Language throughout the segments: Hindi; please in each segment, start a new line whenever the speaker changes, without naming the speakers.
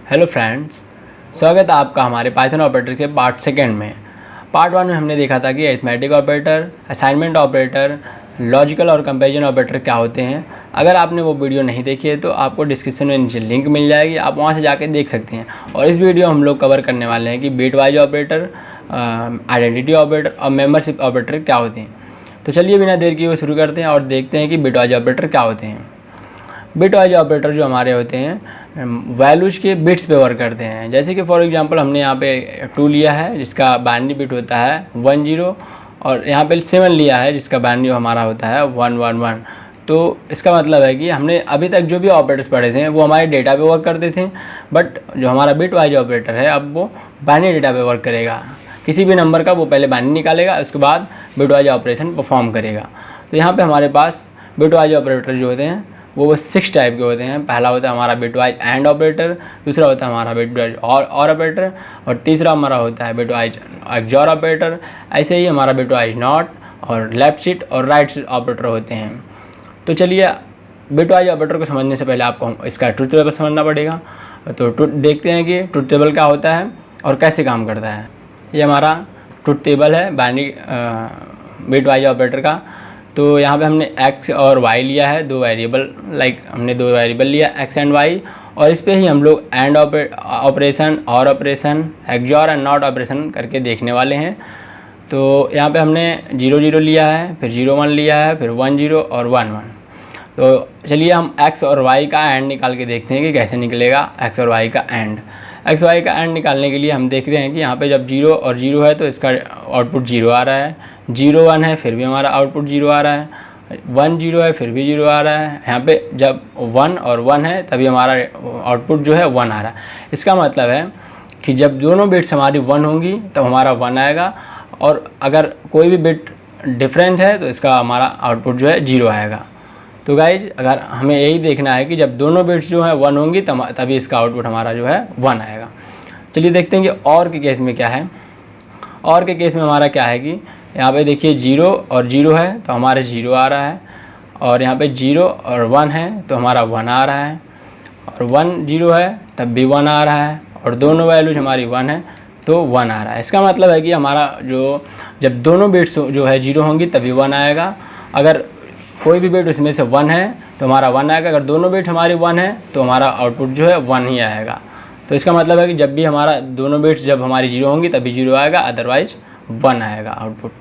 हेलो फ्रेंड्स, स्वागत है आपका हमारे पाइथन ऑपरेटर के पार्ट सेकंड में। पार्ट वन में हमने देखा था कि arithmetic operator, assignment operator, logical और कंपैरिजन ऑपरेटर क्या होते हैं। अगर आपने वो वीडियो नहीं देखी है तो आपको डिस्क्रिप्शन में नीचे लिंक मिल जाएगी, आप वहाँ से जाके देख सकते हैं। और इस वीडियो हम लोग कवर करने वाले हैं कि bit wise operator, identity operator और मेंबरशिप ऑपरेटर क्या होते हैं। तो चलिए बिना देर किए हुए शुरू करते हैं और देखते हैं कि बिट वाइज ऑपरेटर क्या होते हैं। बिट वाइज ऑपरेटर जो हमारे होते हैं वैल्यूज़ के बिट्स पे वर्क करते हैं। जैसे कि फॉर एग्जांपल हमने यहाँ पे 2 लिया है जिसका बाइनरी बिट होता है 10 और यहाँ पे 7 लिया है जिसका बाइनरी हमारा होता है 111। तो इसका मतलब है कि हमने अभी तक जो भी ऑपरेटर्स पढ़े थे वो हमारे डेटा पे वर्क करते थे, बट जो हमारा बिट वाइज ऑपरेटर है अब वो बाइनरी डेटा पे वर्क करेगा। किसी भी नंबर का वो पहले बाइनरी निकालेगा, उसके बाद बिट वाइज ऑपरेशन परफॉर्म करेगा। तो यहाँ पे हमारे पास बिट वाइज ऑपरेटर जो होते हैं वो 6 टाइप के होते हैं। पहला होता है हमारा बिट वाइज एंड ऑपरेटर, दूसरा होता है हमारा बिट वाइज और ऑपरेटर, और तीसरा हमारा होता है बिट वाइज एक्सॉर ऑपरेटर। ऐसे ही हमारा बिट वाइज नॉट और लेफ्ट शिफ्ट और राइट शिफ्ट ऑपरेटर होते हैं। तो चलिए बिट वाइज ऑपरेटर को समझने से पहले आपको इसका ट्रुथ टेबल समझना पड़ेगा। तो देखते हैं कि ट्रुथ टेबल क्या होता है और कैसे काम करता है। ये हमारा ट्रुथ टेबल है बाइनरी बिट वाइज ऑपरेटर का। तो यहाँ पे हमने x और y लिया है, दो वेरिएबल, हमने दो वेरिएबल लिया x एंड y, और इस पे ही हम लोग एंड ऑपरेशन, और operation, XOR and not operation करके देखने वाले हैं। तो यहाँ पे हमने 0 0 लिया है, फिर 0 1 लिया है, फिर 1 0 और 1 1। तो चलिए हम x और y का एंड निकाल के देखते हैं कि कैसे निकलेगा x और y का एंड। x y का एंड निकालने के लिए हम देखते हैं कि यहाँ पे जब 0 और 0 है तो इसका आउटपुट 0 आ रहा है, 0 1 है फिर भी हमारा आउटपुट 0 आ रहा है, 1 0 है फिर भी 0 आ रहा है। यहाँ पे जब 1 और 1 है तभी हमारा आउटपुट जो है 1 आ रहा है। इसका मतलब है कि जब दोनों बिट्स हमारी 1 होंगी तब हमारा 1 आएगा, और अगर कोई भी बिट डिफरेंट है तो इसका हमारा आउटपुट जो है 0 आएगा। तो गाइज अगर हमें यही देखना है कि जब दोनों बिट्स जो है 1 होंगी तभी इसका आउटपुट हमारा जो है 1 आएगा। चलिए देखते हैं कि और के केस में क्या है। और के केस में हमारा क्या है कि यहाँ पे देखिए 0 और 0 है तो हमारे 0 आ रहा है, और यहाँ पे 0 और 1 है तो हमारा 1 आ रहा है, और 1 0 है तब भी 1 आ रहा है, और दोनों वैल्यूज हमारी 1 है तो 1 आ रहा है। इसका मतलब है कि हमारा जब दोनों बिट्स जो है 0 होंगी तभी 1 आएगा। अगर कोई भी बिट उसमें से 1 है तो हमारा 1 आएगा। अगर दोनों बिट हमारी 1 है तो हमारा आउटपुट जो है 1 ही आएगा। तो इसका मतलब है कि जब भी हमारा दोनों बिट्स जब हमारी 0 होंगी तभी 0 आएगा, अदरवाइज 1 आएगा आउटपुट।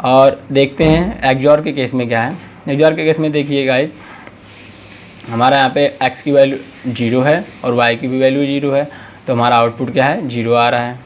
और देखते हैं एक्सॉर के केस में क्या है। एक्सॉर के केस में देखिए गाइस, हमारा यहाँ पे x की वैल्यू 0 है और y की भी वैल्यू 0 है, तो हमारा आउटपुट क्या है 0 आ रहा है।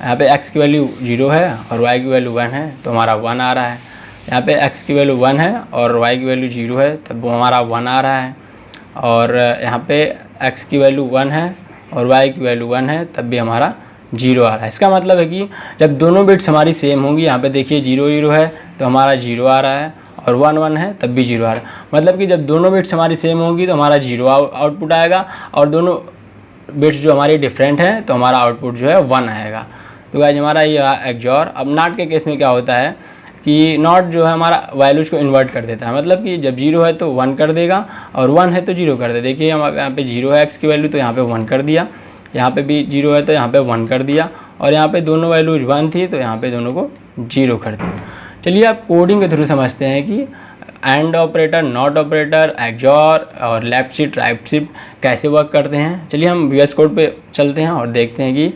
यहाँ पे x की वैल्यू 0 है और y की वैल्यू 1 है तो हमारा 1 आ रहा है। यहाँ पे x की वैल्यू 1 है और y की वैल्यू 0 है तब वो हमारा 1 आ रहा है। और यहाँ पे x की वैल्यू 1 है और y की वैल्यू 1 है तब भी हमारा 0 आ रहा है। इसका मतलब है कि जब दोनों बिट्स हमारी सेम होंगी, यहाँ पे देखिए 0 0 है तो हमारा 0 आ रहा है, और 1 1 है तब भी 0 आ रहा है। मतलब कि जब दोनों बिट्स हमारी सेम होंगी तो हमारा 0 आउटपुट आएगा, और दोनों बिट्स जो हमारी डिफरेंट हैं तो हमारा आउटपुट जो है 1 आएगा। तो गाइस हमारा ये एक्सॉर। अब नॉट के केस में क्या होता है कि नॉट जो है हमारा वैल्यूज़ को इन्वर्ट कर देता है। मतलब कि जब 0 है तो 1 कर देगा, और 1 है तो 0 कर देगा। देखिए यहाँ पे 0 है x की वैल्यू तो यहाँ पे 1 कर दिया, यहाँ पे भी 0 है तो यहाँ पे 1 कर दिया, और यहाँ पे दोनों वैल्यूज 1 थी तो यहाँ पे दोनों को 0 कर दिया। चलिए आप कोडिंग के थ्रू समझते हैं कि and operator, not operator, XOR और लेफ्ट शिफ्ट, राइट शिफ्ट कैसे वर्क करते हैं। चलिए हम VS कोड पे चलते हैं और देखते हैं कि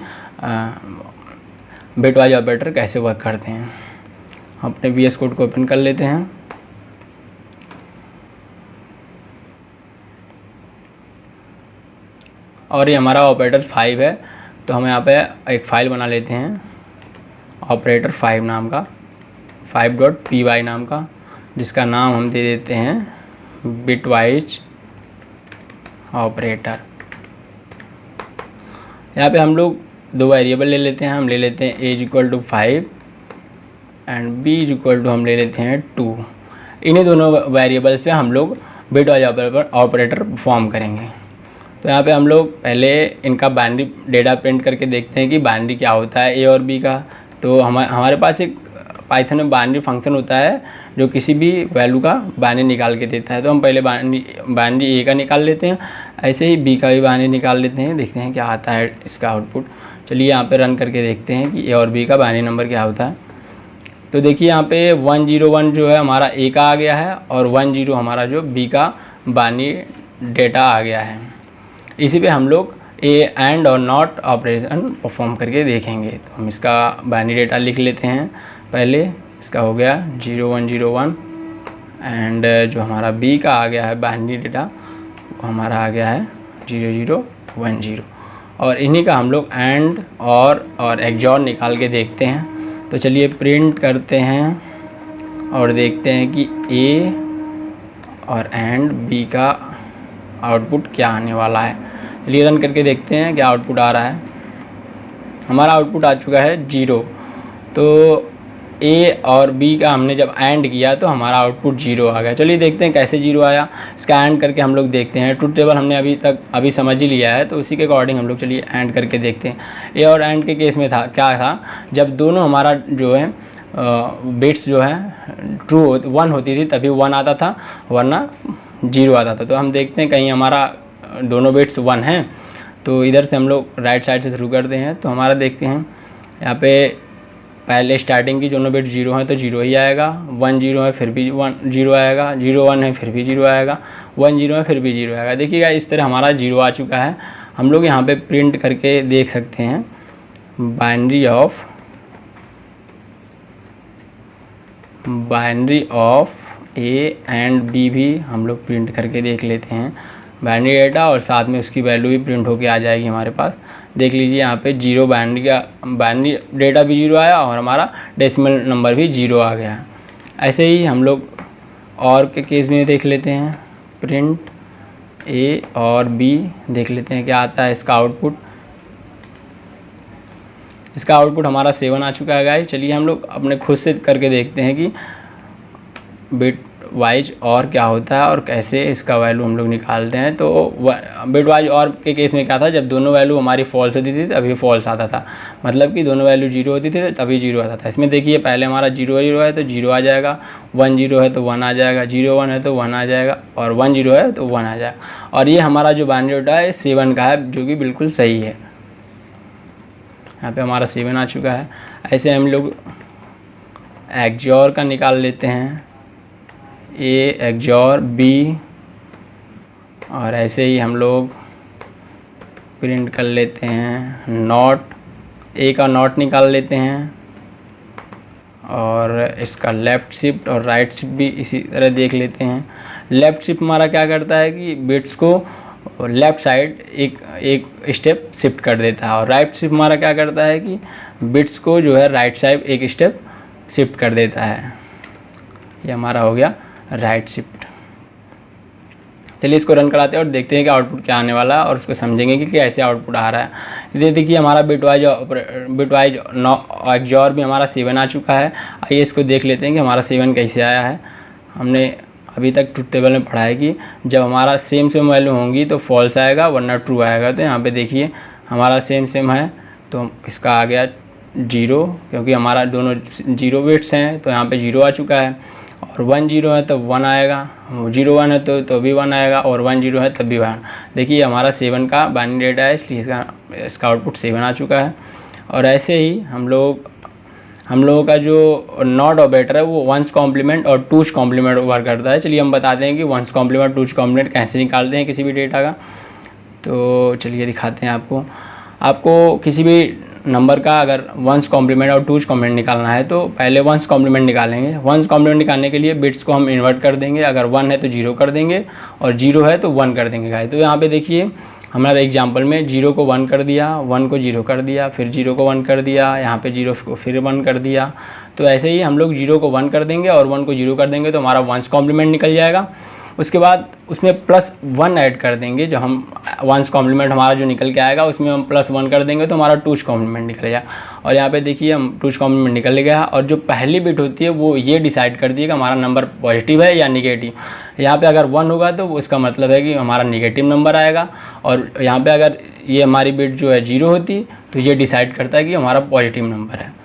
बिट वाइज ऑपरेटर कैसे वर्क करते हैं। हम अपने VS कोड को ओपन कर लेते हैं। और ये हमारा ऑपरेटर 5 है, तो हम यहाँ पे एक फ़ाइल बना लेते हैं ऑपरेटर 5 नाम का, 5.py नाम का, जिसका नाम हम दे देते हैं बिट वाइज ऑपरेटर। यहाँ पे हम लोग दो वेरिएबल ले लेते हैं। हम ले लेते हैं a = 5 एंड b = हम ले लेते हैं 2। इन्हीं दोनों वेरिएबल्स पे हम लोग बिट वाइज ऑपरेटर परफॉर्म करेंगे। तो यहाँ पे हम लोग पहले इनका बाइनरी डेटा प्रिंट करके देखते हैं कि बाइनरी क्या होता है a और b का। तो हमारे पास एक पाइथन में बाइनरी फंक्शन होता है जो किसी भी वैल्यू का बाइनरी निकाल के देता है। तो हम पहले बाइनरी a का निकाल लेते हैं। ऐसे ही बी का भी बाइनरी निकाल लेते हैं, देखते हैं क्या आता है इसका आउटपुट। चलिए यहाँ पे रन करके देखते हैं कि ए और बी का बाइनरी नंबर क्या होता है। तो देखिए यहाँ पे 101 जो है हमारा ए का आ गया है और 10 हमारा जो बी का बाइनरी डेटा आ गया है। इसी पे हम लोग ए एंड और नॉट ऑपरेशन परफॉर्म करके देखेंगे। तो हम इसका बाइनरी डेटा लिख लेते हैं। पहले इसका हो गया 0101 एंड जो हमारा बी का आ गया है बाइनरी डेटा वो हमारा आ गया है 0010 और इन्हीं का हम लोग एंड और एक्सॉर निकाल के देखते हैं। तो चलिए प्रिंट करते हैं और देखते हैं कि ए और एंड बी का आउटपुट क्या आने वाला है। चलिए रन करके देखते हैं क्या आउटपुट आ रहा है। हमारा आउटपुट आ चुका है 0। तो ए और बी का हमने जब एंड किया तो हमारा आउटपुट 0 आ गया। चलिए देखते हैं कैसे 0 आया, इसका एंड करके हम लोग देखते हैं। ट्रुथ टेबल हमने अभी समझ ही लिया है, तो उसी के अकॉर्डिंग हम लोग चलिए एंड करके देखते हैं। ए और एंड के केस में क्या था, जब दोनों हमारा जो है बिट्स जो है ट्रू 1 होती थी तभी 1 आता था, वरना 0 आता था। तो हम देखते हैं कहीं हमारा दोनों बिट्स 1 हैं, तो इधर से हम लोग राइट साइड से शुरू करते हैं। तो हमारा देखते हैं यहाँ पे पहले स्टार्टिंग की दोनों बिट 0 हैं तो 0 ही आएगा, 10 है फिर भी 0 आएगा, 01 है फिर भी 0 आएगा, 10 है फिर भी 0 आएगा। देखिएगा इस तरह हमारा 0 आ चुका है। हम लोग यहाँ पे प्रिंट करके देख सकते हैं binary of A and B भी हम लोग प्रिंट करके देख लेते हैं, बाइनरी डेटा और साथ में उसकी वैल्यू भी प्रिंट होके आ जाएगी हमारे पास। देख लीजिए यहाँ पे 0 बाइनरी डेटा भी 0 आया और हमारा डेसिमल नंबर भी 0 आ गया। ऐसे ही हम लोग और के केस में देख लेते हैं, प्रिंट ए और बी देख लेते हैं क्या आता है इसका आउटपुट। इसका आउटपुट हमारा 7 आ चुका है गाइस। चलिए हम लोग अपने खुद से करके देखते हैं कि बिट वाइज और क्या होता है और कैसे इसका वैल्यू हम लोग निकालते हैं। तो बिट वाइज और के केस में क्या था, जब दोनों वैल्यू हमारी फॉल्स होती थी तभी फॉल्स आता था, मतलब कि दोनों वैल्यू 0 होती थी तभी 0 आता था। इसमें देखिए पहले हमारा 0 है तो 0 आ जाएगा, 10 है तो 1 आ जाएगा, 01 है तो 1 आ जाएगा और 10 है तो 1 आ जाएगा। और ये हमारा जो बाइनरी डेटा है 7 का है, जो कि बिल्कुल सही है। यहाँ पे हमारा 7 आ चुका है। ऐसे हम लोग एक्सॉर का निकाल लेते हैं, ए एक्सॉर बी, और ऐसे ही हम लोग प्रिंट कर लेते हैं नॉट, ए का नॉट निकाल लेते हैं और इसका लेफ़्ट शिफ्ट और राइट शिफ्ट भी इसी तरह देख लेते हैं। लेफ़्ट शिफ्ट हमारा क्या करता है कि बिट्स को लेफ़्ट साइड एक स्टेप शिफ्ट कर देता है और राइट शिफ्ट हमारा क्या करता है कि बिट्स को जो है राइट साइड एक स्टेप शिफ्ट कर देता है। ये हमारा हो गया राइट शिफ्ट। चलिए इसको रन कराते हैं और देखते हैं कि आउटपुट क्या आने वाला है और उसको समझेंगे कि कैसे आउटपुट आ रहा है। ये देखिए हमारा बिट वाइज एक्सॉर भी हमारा 7 आ चुका है। आइए इसको देख लेते हैं कि हमारा 7 कैसे आया है। हमने अभी तक ट्रुथ टेबल में पढ़ा है कि जब हमारा सेम वैल्यू होंगी तो फॉल्स आएगा वरना ट्रू आएगा। तो यहाँ पे देखिए हमारा सेम है तो इसका आ गया 0, क्योंकि हमारा दोनों 0 बिट्स हैं तो यहाँ पे 0 आ चुका है। और 10 है तो 1 आएगा, 01 है तो भी 1 आएगा और 10 है तब भी 1। देखिए हमारा 7 का बाइनरी डेटा है, इसलिए इसका आउटपुट 7 आ चुका है। और ऐसे ही हम लोगों का जो नॉट ऑपरेटर है वो 1's कॉम्प्लीमेंट और 2's कॉम्प्लीमेंट वर्क करता है। चलिए हम बताते हैं कि 1's कॉम्प्लीमेंट 2's कॉम्प्लीमेंट कैसे निकालते हैं किसी भी डेटा का। तो चलिए दिखाते हैं आपको किसी भी नंबर का अगर 1's कॉम्प्लीमेंट और 2's कॉम्प्लीमेंट निकालना है तो पहले 1's कॉम्प्लीमेंट निकालेंगे। 1's कॉम्प्लीमेंट निकालने के लिए बिट्स को हम इन्वर्ट कर देंगे, अगर 1 है तो 0 कर देंगे और 0 है तो 1 कर देंगे गाइस। तो यहाँ पे देखिए हमारा एग्जांपल में 0 को 1 कर दिया, 1 को 0 कर दिया, फिर 0 को 1 कर दिया, यहाँ पे 0 को फिर 1 कर दिया। तो ऐसे ही हम लोग 0 को 1 कर देंगे और 1 को 0 कर देंगे तो हमारा 1's कॉम्प्लीमेंट निकल जाएगा। उसके बाद उसमें +1 ऐड कर देंगे, जो हम 1's कॉम्प्लीमेंट हमारा जो निकल के आएगा उसमें हम +1 कर देंगे तो हमारा 2's कॉम्प्लीमेंट निकल जाएगा। और यहाँ पे देखिए हम 2's कॉम्प्लीमेंट निकल गया और जो पहली बिट होती है वो ये डिसाइड करती है कि हमारा नंबर पॉजिटिव है या निगेटिव। यहाँ पे अगर 1 होगा तो उसका मतलब है कि हमारा निगेटिव नंबर आएगा, और यहाँ पे अगर ये हमारी बिट जो है 0 होती तो ये डिसाइड करता है कि हमारा पॉजिटिव नंबर है।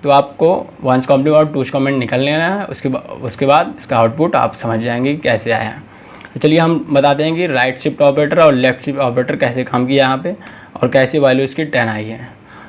तो आपको 1's कॉम्प्लीमेंट और 2's कॉम्प्लीमेंट निकल लेना है, उसके बाद इसका आउटपुट आप समझ जाएंगे कि कैसे आया है। तो चलिए हम बताते हैं कि राइट शिफ्ट ऑपरेटर और लेफ्ट शिफ्ट ऑपरेटर कैसे काम किया यहाँ पे और कैसे वैल्यू इसकी 10 आई है।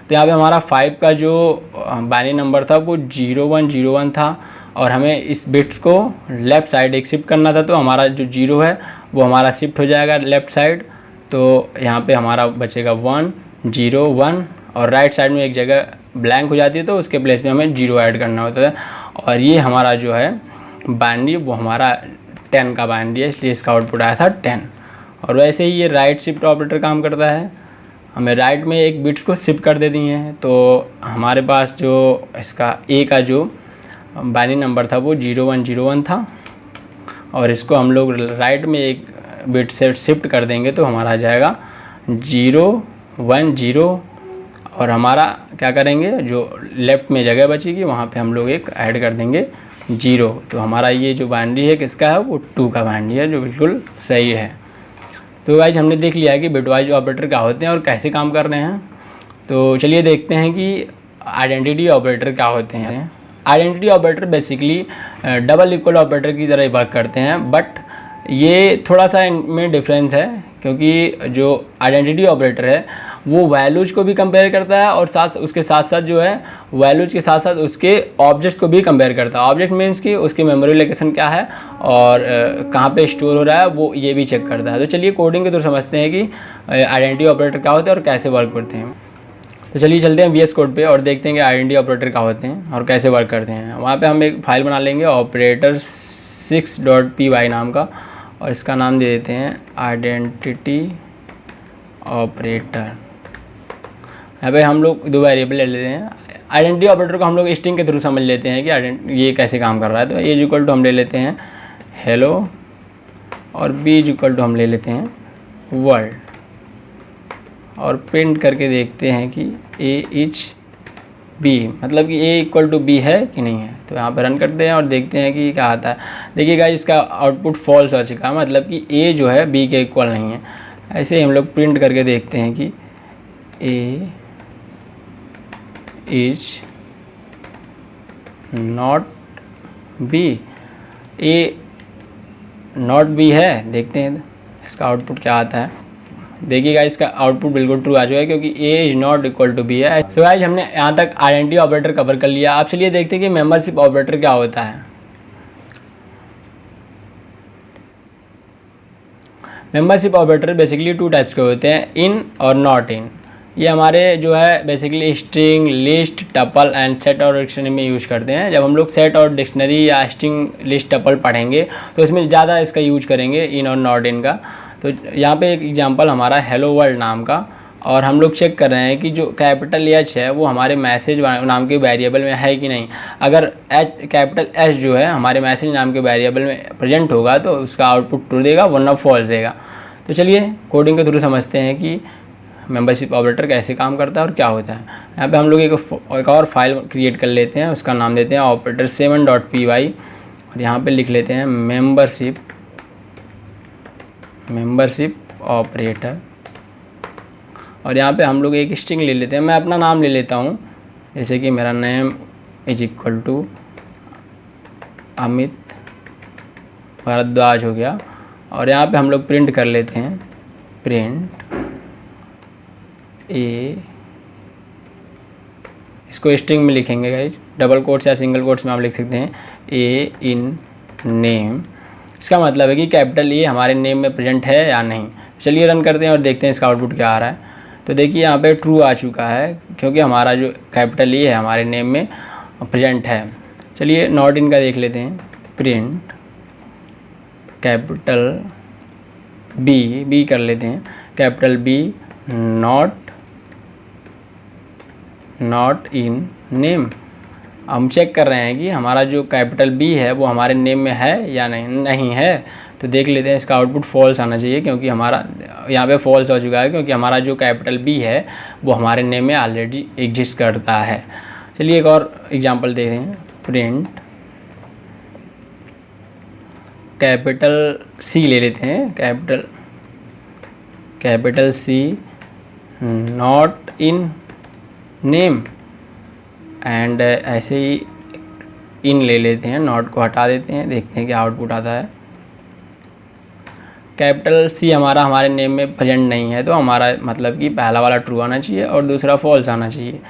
तो यहाँ पे हमारा 5 का जो बाइनरी नंबर था वो 0101 था और हमें इस बिट्स को लेफ़्ट साइड एक शिफ्ट करना था। तो हमारा जो 0 है वो हमारा शिफ्ट हो जाएगा लेफ़्ट साइड। तो यहाँ पे हमारा बचेगा 1 0 1 और राइट साइड में एक जगह ब्लैंक हो जाती है तो उसके प्लेस में हमें 0 ऐड करना होता है। और ये हमारा जो है बाइनरी वो हमारा 10 का बाइनरी है, इसलिए इसका आउटपुट आया था 10। और वैसे ही ये राइट शिफ्ट ऑपरेटर काम करता है, हमें राइट में एक बिट्स को शिफ्ट कर दे दिए हैं। तो हमारे पास जो इसका ए का जो बाइनरी नंबर था वो 0101 था और इसको हम लोग राइट में एक बिट से शिफ्ट कर देंगे तो हमारा आ जाएगा 010 और हमारा क्या करेंगे, जो लेफ़्ट में जगह बचेगी वहाँ पे हम लोग एक ऐड कर देंगे 0। तो हमारा ये जो बाइनरी है किसका है, वो 2 का बाइनरी है, जो बिल्कुल सही है। तो गाइस हमने देख लिया है कि बिटवाइज ऑपरेटर क्या होते हैं और कैसे काम कर रहे हैं। तो चलिए देखते हैं कि आइडेंटिटी ऑपरेटर क्या होते हैं। Identity operator basically double equal operator की तरह वर्क करते हैं, बट ये थोड़ा सा इनमें डिफरेंस है क्योंकि जो आइडेंटिटी ऑपरेटर है वो वैल्यूज को भी कंपेयर करता है और उसके साथ साथ जो है वैल्यूज के साथ साथ उसके ऑब्जेक्ट को भी कंपेयर करता है। ऑब्जेक्ट मीन्स कि उसकी मेमोरी लोकेशन क्या है और कहाँ पे स्टोर हो रहा है वो ये भी चेक करता है। तो चलिए कोडिंग के थ्रू समझते हैं कि आइडेंटिटी ऑपरेटर क्या होते हैं और कैसे वर्क करते हैं। तो चलिए चलते हैं VS कोड पे और देखते हैं कि आइडेंटिटी ऑपरेटर क्या होते हैं और कैसे वर्क करते हैं। वहाँ पे हम एक फाइल बना लेंगे ऑपरेटर 6.py नाम का और इसका नाम दे देते हैं आइडेंटिटी ऑपरेटर। यहाँ पे हम लोग 2 वेरिएबल ले लेते हैं। आइडेंटिटी ऑपरेटर को हम लोग स्ट्रिंग के थ्रू समझ लेते हैं कि ये कैसे काम कर रहा है। तो ए इक्वल टू हम ले लेते हैं हेलो और बी इक्वल टू हम ले लेते हैं वर्ल्ड और प्रिंट करके देखते हैं कि ए इज बी, मतलब कि ए इक्वल टू बी है कि नहीं है। तो यहाँ पर रन करते हैं और देखते हैं कि क्या आता है। देखिएगा इसका आउटपुट फॉल्स हो चुका है, मतलब कि ए जो है बी के इक्वल नहीं है। ऐसे ही हम लोग प्रिंट करके देखते हैं कि A is not B, A not B है। देखते हैं इसका आउटपुट क्या आता है। देखिएगा इसका आउटपुट बिल्कुल ट्रू आ चुका है क्योंकि A is not equal to B है। सो गाइस हमने यहाँ तक आइडेंटिटी ऑपरेटर कवर कर लिया। आप चलिए देखते हैं कि मेंबरशिप ऑपरेटर क्या होता है। मेंबरशिप ऑपरेटर बेसिकली 2 टाइप्स के होते हैं, इन और नॉट इन। ये हमारे जो है basically string, list, tuple and set और डिक्शनरी में यूज़ करते हैं। जब हम लोग सेट और डिक्शनरी या स्ट्रिंग, लिस्ट, टपल पढ़ेंगे तो इसमें ज़्यादा इसका यूज करेंगे इन और नॉट इन का। तो यहाँ पे एक एग्जांपल हमारा हेलो वर्ल्ड नाम का और हम लोग चेक कर रहे हैं कि जो कैपिटल एच है वो हमारे मैसेज नाम के वेरिएबल में है कि नहीं। अगर कैपिटल एच जो है हमारे मैसेज नाम के वेरिएबल में प्रेजेंट होगा तो उसका आउटपुट ट्रू देगा, वरना फॉल्स देगा। तो चलिए कोडिंग के थ्रू समझते हैं कि मेंबरशिप ऑपरेटर कैसे काम करता है और क्या होता है। यहाँ पे हम लोग एक और फाइल क्रिएट कर लेते हैं, उसका नाम देते हैं ऑपरेटर 7.py और यहाँ पे लिख लेते हैं मेंबरशिप ऑपरेटर। और यहाँ पे हम लोग एक स्ट्रिंग ले लेते हैं। मैं अपना नाम ले लेता हूँ, जैसे कि मेरा name is equal to Amit Bhardwaj हो गया। और यहाँ पे हम लोग प्रिंट कर लेते हैं प्रिंट ए, इसको स्ट्रिंग में लिखेंगे गाइस, डबल कोट्स या सिंगल कोट्स में आप लिख सकते हैं ए इन नेम। इसका मतलब है कि कैपिटल ए हमारे नेम में प्रेजेंट है या नहीं। चलिए रन करते हैं और देखते हैं इसका आउटपुट क्या आ रहा है। तो देखिए यहाँ पे ट्रू आ चुका है क्योंकि हमारा जो कैपिटल ए है हमारे नेम में प्रेजेंट है। चलिए नॉट इन का देख लेते हैं, प्रिंट कैपिटल बी कर लेते हैं, capital B not in name. हम चेक कर रहे हैं कि हमारा जो कैपिटल बी है वो हमारे नेम में है या नहीं है। तो देख लेते हैं, इसका आउटपुट फॉल्स आना चाहिए क्योंकि हमारा यहाँ पे फॉल्स हो चुका है क्योंकि हमारा जो कैपिटल बी है वो हमारे नेम में ऑलरेडी एग्जिस्ट करता है। चलिए एक और एग्जांपल देखते हैं, प्रिंट कैपिटल सी ले लेते हैं, capital C not in name and ऐसे ही इन ले लेते हैं, नॉट को हटा देते हैं, देखते हैं क्या आउटपुट आता है। कैपिटल सी हमारे नेम में प्रेजेंट नहीं है, तो हमारा मतलब कि पहला वाला ट्रू आना चाहिए और दूसरा फॉल्स आना चाहिए।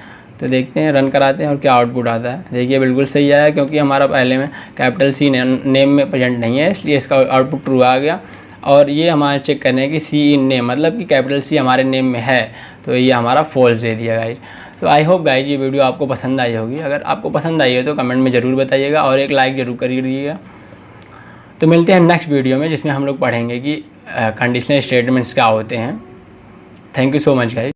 तो देखते हैं, रन कराते हैं और क्या आउटपुट आता है। देखिए बिल्कुल सही आया, क्योंकि हमारा पहले में कैपिटल सी नेम में प्रेजेंट नहीं है, इसलिए इसका आउटपुट ट्रू आ गया। और ये हमारे चेक करने हैं कि सी इन नेम, मतलब कि कैपिटल सी हमारे नेम में है, तो ये हमारा फॉल्स दे दिया गाइज। तो आई होप गाइज ये वीडियो आपको पसंद आई होगी। अगर आपको पसंद आई हो तो कमेंट में ज़रूर बताइएगा और एक लाइक ज़रूर करिएगा। तो मिलते हैं नेक्स्ट वीडियो में, जिसमें हम लोग पढ़ेंगे कि कंडीशनल स्टेटमेंट्स क्या होते हैं। Thank you so much guys.